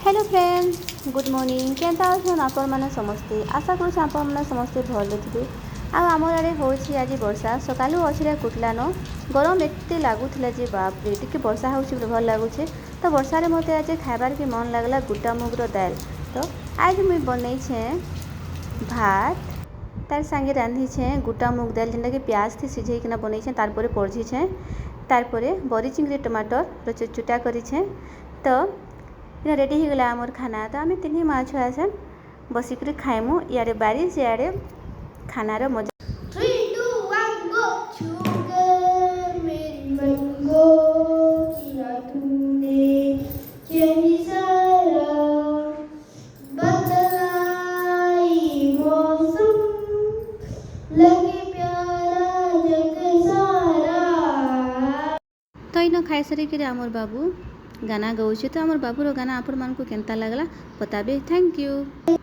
Hello friends good morning केनता अछन आपण माने समस्ते आशा करूँ आपण माने समस्ते भल थे आमर आड़े हो आज वर्षा सकालू अच्छे कुटलान गरम एत लगुला जे बाप रे टी वर्षा हो भल लगुचे तो वर्षा रे मत आज खाबार के मन लगला गोटा मुगर दाल। तो आज मुई बनई भात तार संगे रांधी गोटा मुग दाल जेनटा कि प्याज थी सिझेकिना बनई तार पड़झी तार बरी चिंगड़ी टमाटर चुटा करी तो ये रेडी हो गला आमर खाना। तो आम तीन माँ छुआ से बसिक खाइमु इे बारिश इे खानार मजा। तो इन खाई सारिक आमर बाबू गाना गाँचे तो आमर बाबूर गाना आपण मानक केनता लगला बताबे। Thank you.